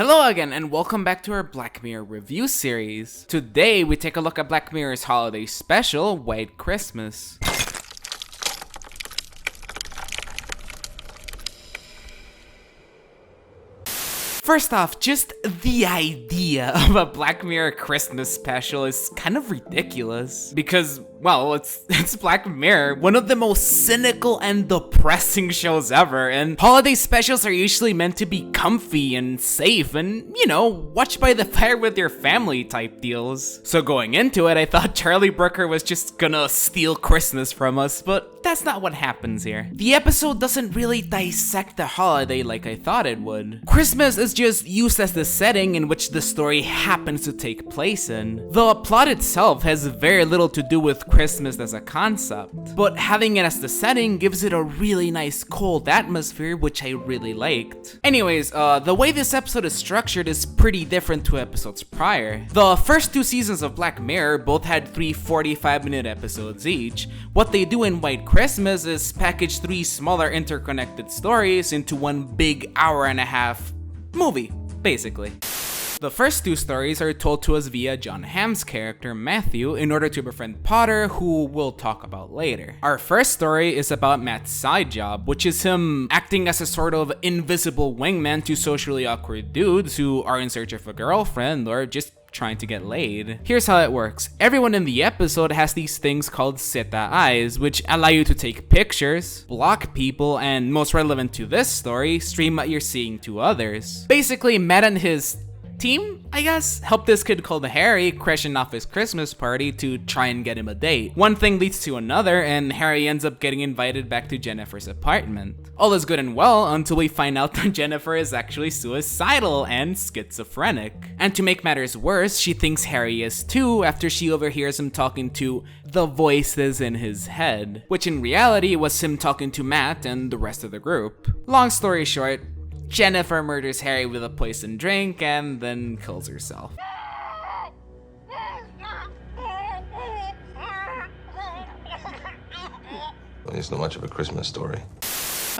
Hello again and welcome back to our Black Mirror review series. Today we take a look at Black Mirror's holiday special, White Christmas. First off, just the idea of a Black Mirror Christmas special is kind of ridiculous. Because, well, it's Black Mirror, one of the most cynical and depressing shows ever, and holiday specials are usually meant to be comfy and safe and, you know, watch by the fire with your family type deals. So going into it, I thought Charlie Brooker was just gonna steal Christmas from us, but that's not what happens here. The episode doesn't really dissect the holiday like I thought it would. Christmas is just used as the setting in which the story happens to take place in. The plot itself has very little to do with Christmas as a concept, but having it as the setting gives it a really nice cold atmosphere, which I really liked. Anyways, the way this episode is structured is pretty different to episodes prior. The first two seasons of Black Mirror both had 3 45-minute episodes each. What they do in White Christmas is package 3 smaller interconnected stories into one big hour-and-a-half movie, basically. The first 2 stories are told to us via Jon Hamm's character Matthew in order to befriend Potter, who we'll talk about later. Our first story is about Matt's side job, which is him acting as a sort of invisible wingman to socially awkward dudes who are in search of a girlfriend or just trying to get laid. Here's how it works. Everyone in the episode has these things called Seta eyes, which allow you to take pictures, block people, and most relevant to this story, stream what you're seeing to others. Basically, Matt and his team, I guess, helped this kid called Harry crashing off his Christmas party to try and get him a date. One thing leads to another, and Harry ends up getting invited back to Jennifer's apartment. All is good and well until we find out that Jennifer is actually suicidal and schizophrenic. And to make matters worse, she thinks Harry is too after she overhears him talking to the voices in his head, which in reality was him talking to Matt and the rest of the group. Long story short, Jennifer murders Harry with a poisoned drink and then kills herself. Well, it's not much of a Christmas story.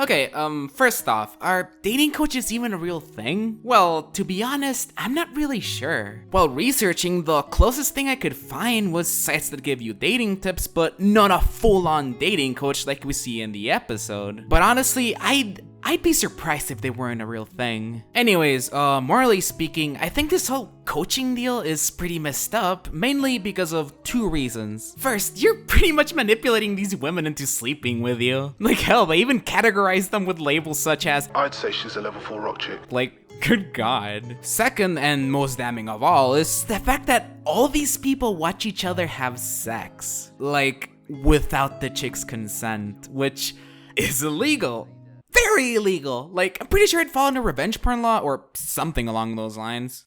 Okay, first off, are dating coaches even a real thing? Well, to be honest, I'm not really sure. While researching, the closest thing I could find was sites that give you dating tips, but not a full-on dating coach like we see in the episode. But honestly, I'd be surprised if they weren't a real thing. Anyways, morally speaking, I think this whole coaching deal is pretty messed up, mainly because of 2 reasons. First, you're pretty much manipulating these women into sleeping with you. Like hell, they even categorize them with labels such as, I'd say she's a level 4 rock chick. Like, good God. Second, and most damning of all, is the fact that all these people watch each other have sex. Like, without the chick's consent, which is illegal. Very illegal. Like, I'm pretty sure it'd fall under revenge porn law or something along those lines.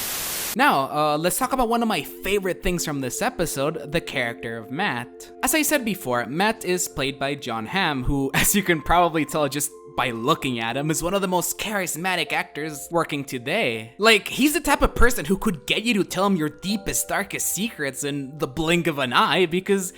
Now, let's talk about one of my favorite things from this episode, the character of Matt. As I said before, Matt is played by Jon Hamm, who, as you can probably tell just by looking at him, is one of the most charismatic actors working today. Like, he's the type of person who could get you to tell him your deepest, darkest secrets in the blink of an eye, because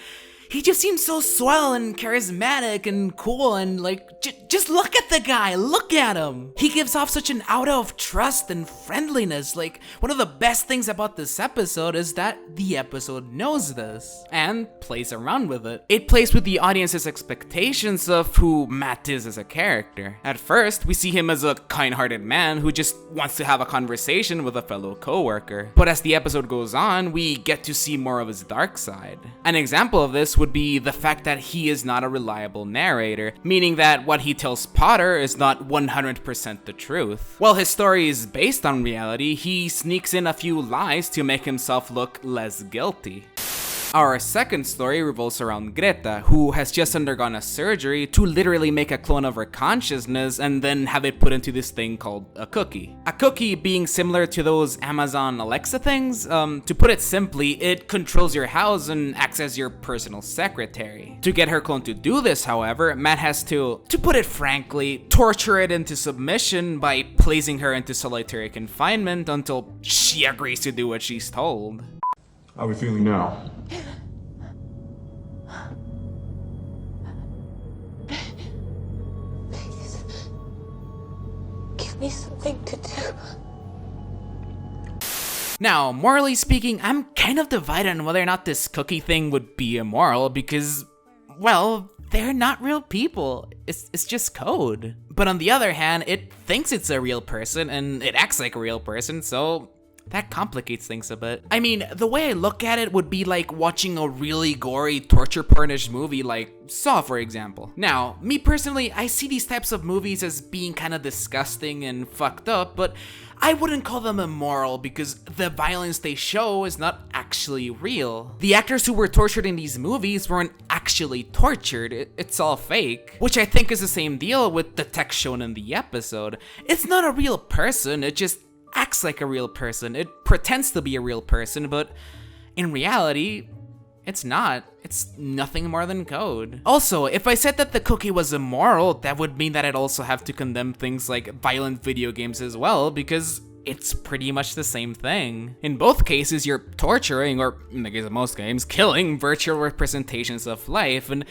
he just seems so swell and charismatic and cool and like, just look at the guy, look at him. He gives off such an aura of trust and friendliness. Like, one of the best things about this episode is that the episode knows this and plays around with it. It plays with the audience's expectations of who Matt is as a character. At first, we see him as a kind-hearted man who just wants to have a conversation with a fellow coworker. But as the episode goes on, we get to see more of his dark side. An example of this would be the fact that he is not a reliable narrator, meaning that what he tells Potter is not 100% the truth. While his story is based on reality, he sneaks in a few lies to make himself look less guilty. Our second story revolves around Greta, who has just undergone a surgery to literally make a clone of her consciousness and then have it put into this thing called a cookie. A cookie being similar to those Amazon Alexa things. To put it simply, it controls your house and acts as your personal secretary. To get her clone to do this, however, Matt has to put it frankly, torture it into submission by placing her into solitary confinement until she agrees to do what she's told. How are we feeling now? Please, give me something to do. Now, morally speaking, I'm kind of divided on whether or not this cookie thing would be immoral because, well, they're not real people. It's just code. But on the other hand, it thinks it's a real person and it acts like a real person, so that complicates things a bit. I mean, the way I look at it would be like watching a really gory, torture pornish movie like Saw, for example. Now, me personally, I see these types of movies as being kind of disgusting and fucked up, but I wouldn't call them immoral because the violence they show is not actually real. The actors who were tortured in these movies weren't actually tortured, it's all fake. Which I think is the same deal with the text shown in the episode. It's not a real person, it just acts like a real person. It pretends to be a real person, but in reality, it's not. It's nothing more than code. Also, if I said that the cookie was immoral, that would mean that I'd also have to condemn things like violent video games as well, because it's pretty much the same thing. In both cases, you're torturing, or in the case of most games, killing virtual representations of life, and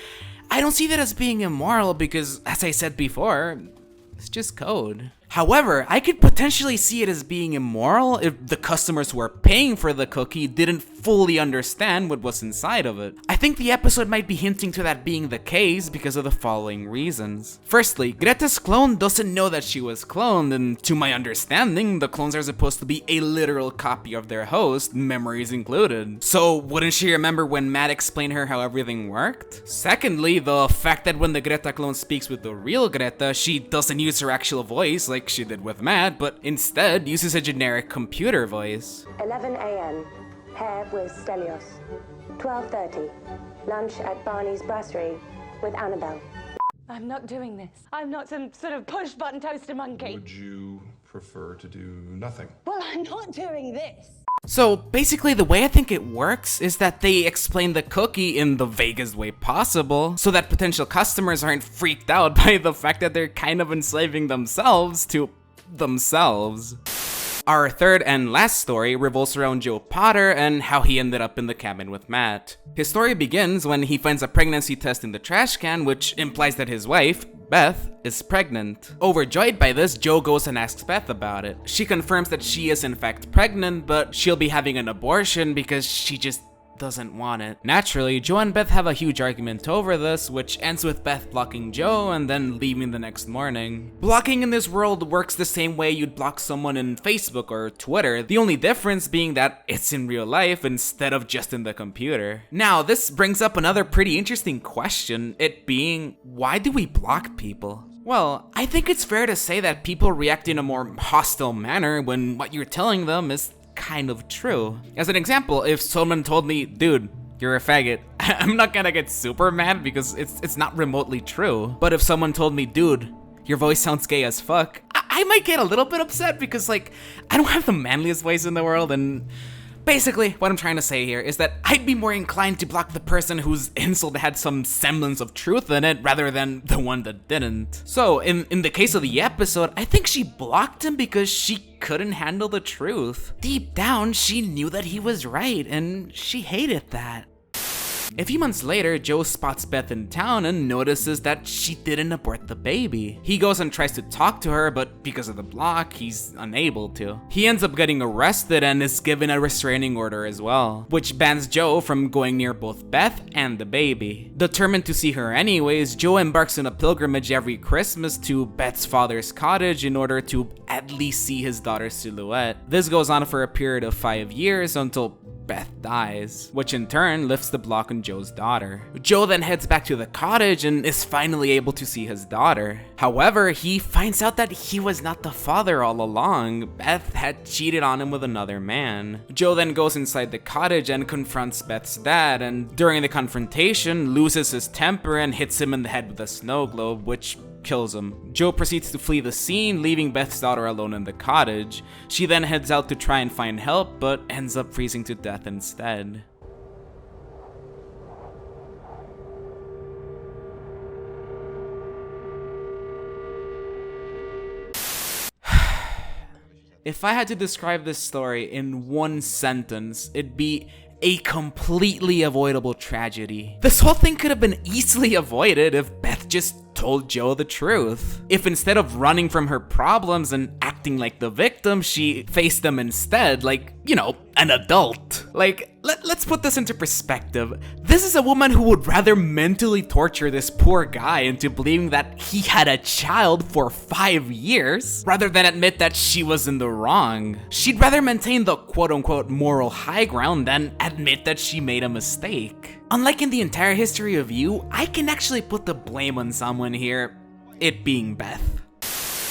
I don't see that as being immoral because, as I said before, it's just code. However, I could potentially see it as being immoral if the customers who are paying for the cookie didn't fully understand what was inside of it. I think the episode might be hinting to that being the case because of the following reasons. Firstly, Greta's clone doesn't know that she was cloned, and to my understanding, the clones are supposed to be a literal copy of their host, memories included. So wouldn't she remember when Matt explained her how everything worked? Secondly, the fact that when the Greta clone speaks with the real Greta, she doesn't use her actual voice like she did with Matt, but instead uses a generic computer voice. 11 a.m. Hair with Stelios. 12:30. Lunch at Barney's Brasserie with Annabelle. I'm not doing this. I'm not some sort of push-button toaster monkey. Would you prefer to do nothing? Well, I'm not doing this. So basically the way I think it works is that they explain the cookie in the vaguest way possible so that potential customers aren't freaked out by the fact that they're kind of enslaving themselves to themselves. Our third and last story revolves around Joe Potter and how he ended up in the cabin with Matt. His story begins when he finds a pregnancy test in the trash can, which implies that his wife, Beth, is pregnant. Overjoyed by this, Joe goes and asks Beth about it. She confirms that she is in fact pregnant, but she'll be having an abortion because she just doesn't want it. Naturally, Joe and Beth have a huge argument over this, which ends with Beth blocking Joe and then leaving the next morning. Blocking in this world works the same way you'd block someone in Facebook or Twitter, the only difference being that it's in real life instead of just in the computer. Now, this brings up another pretty interesting question, it being, why do we block people? Well, I think it's fair to say that people react in a more hostile manner when what you're telling them is kind of true. As an example, if someone told me, dude, you're a faggot, I'm not gonna get super mad because it's not remotely true. But if someone told me, dude, your voice sounds gay as fuck, I might get a little bit upset because, like, I don't have the manliest voice in the world, and basically, what I'm trying to say here is that I'd be more inclined to block the person whose insult had some semblance of truth in it rather than the one that didn't. So, in the case of the episode, I think she blocked him because she couldn't handle the truth. Deep down, she knew that he was right, and she hated that. A few months later, Joe spots Beth in town and notices that she didn't abort the baby. He goes and tries to talk to her, but because of the block, he's unable to. He ends up getting arrested and is given a restraining order as well, which bans Joe from going near both Beth and the baby. Determined to see her anyways, Joe embarks on a pilgrimage every Christmas to Beth's father's cottage in order to at least see his daughter's silhouette. This goes on for a period of 5 years until Beth dies, which in turn lifts the block on Joe's daughter. Joe then heads back to the cottage and is finally able to see his daughter. However, he finds out that he was not the father all along. Beth had cheated on him with another man. Joe then goes inside the cottage and confronts Beth's dad, and during the confrontation, loses his temper and hits him in the head with a snow globe, which kills him. Joe proceeds to flee the scene, leaving Beth's daughter alone in the cottage. She then heads out to try and find help, but ends up freezing to death instead. If I had to describe this story in one sentence, it'd be a completely avoidable tragedy. This whole thing could have been easily avoided if Beth just told Joe the truth. If instead of running from her problems and acting acting like the victim, she faced them instead, like, you know, an adult. Like, let's put this into perspective. This is a woman who would rather mentally torture this poor guy into believing that he had a child for 5 years, rather than admit that she was in the wrong. She'd rather maintain the quote-unquote moral high ground than admit that she made a mistake. Unlike in the entire history of You, I can actually put the blame on someone here, it being Beth.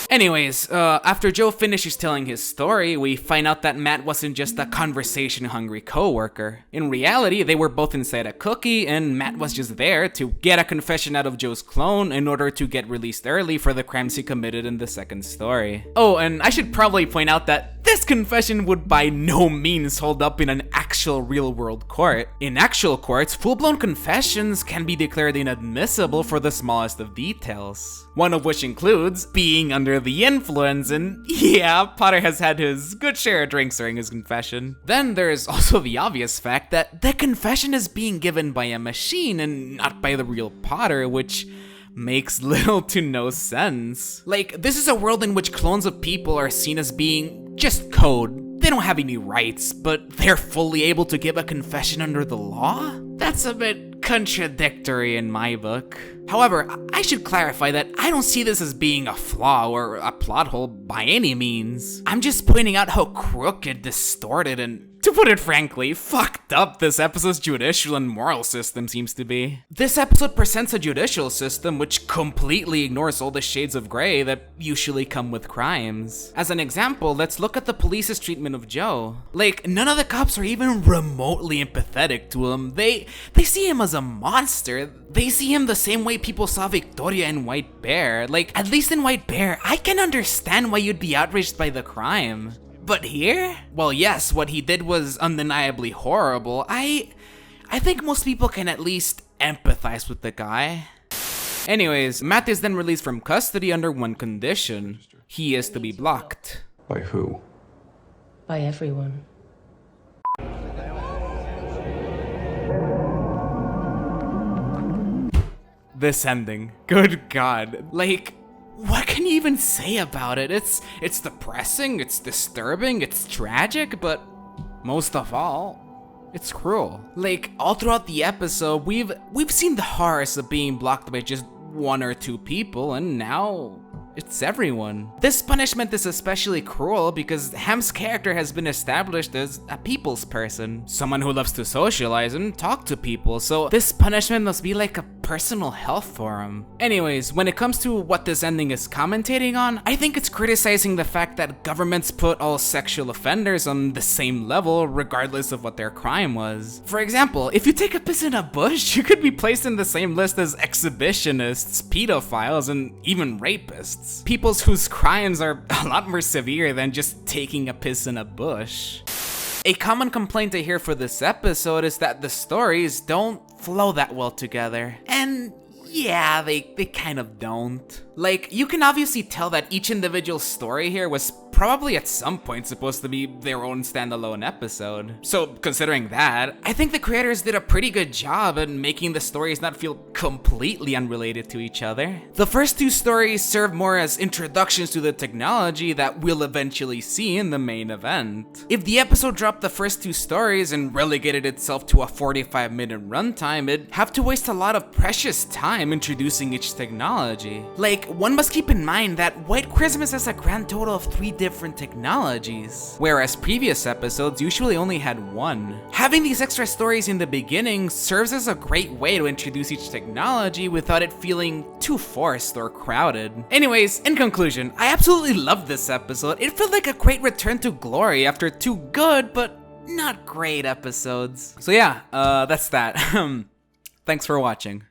Anyways, after Joe finishes telling his story, we find out that Matt wasn't just a conversation-hungry coworker. In reality, they were both inside a cookie, and Matt was just there to get a confession out of Joe's clone in order to get released early for the crimes he committed in the second story. Oh, and I should probably point out that this confession would by no means hold up in an actual real-world court. In actual courts, full-blown confessions can be declared inadmissible for the smallest of details. One of which includes being under the influence, and yeah, Potter has had his good share of drinks during his confession. Then there's also the obvious fact that the confession is being given by a machine and not by the real Potter, which makes little to no sense. Like, this is a world in which clones of people are seen as being just code. They don't have any rights, but they're fully able to give a confession under the law? That's a bit contradictory in my book. However, I should clarify that I don't see this as being a flaw or a plot hole by any means. I'm just pointing out how crooked, distorted, and, to put it frankly, fucked up this episode's judicial and moral system seems to be. This episode presents a judicial system which completely ignores all the shades of gray that usually come with crimes. As an example, let's look at the police's treatment of Joe. Like, none of the cops are even remotely empathetic to him. They see him as a monster. They see him the same way people saw Victoria in White Bear. Like, at least in White Bear, I can understand why you'd be outraged by the crime. But here? Well, yes, what he did was undeniably horrible. I think most people can at least empathize with the guy. Anyways, Matt is then released from custody under one condition. He is to be blocked. By who? By everyone. This ending. Good God. Like, what can you even say about it? It's depressing, it's disturbing, it's tragic, but most of all, it's cruel. Like, all throughout the episode, we've seen the horrors of being blocked by just one or two people, and now it's everyone. This punishment is especially cruel because Ham's character has been established as a people's person, someone who loves to socialize and talk to people, so this punishment must be like a personal hell for him. Anyways, when it comes to what this ending is commentating on, I think it's criticizing the fact that governments put all sexual offenders on the same level regardless of what their crime was. For example, if you take a piss in a bush, you could be placed in the same list as exhibitionists, pedophiles, and even rapists. People whose crimes are a lot more severe than just taking a piss in a bush. A common complaint I hear for this episode is that the stories don't flow that well together. And yeah, they kind of don't. Like, you can obviously tell that each individual story here was probably at some point supposed to be their own standalone episode. So considering that, I think the creators did a pretty good job at making the stories not feel completely unrelated to each other. The first two stories serve more as introductions to the technology that we'll eventually see in the main event. If the episode dropped the first two stories and relegated itself to a 45-minute runtime, it'd have to waste a lot of precious time introducing each technology. Like, one must keep in mind that White Christmas has a grand total of 3 different technologies, whereas previous episodes usually only had 1. Having these extra stories in the beginning serves as a great way to introduce each technology without it feeling too forced or crowded. Anyways, in conclusion, I absolutely loved this episode. It felt like a great return to glory after 2 good but not great episodes. So yeah, that's that. Thanks for watching.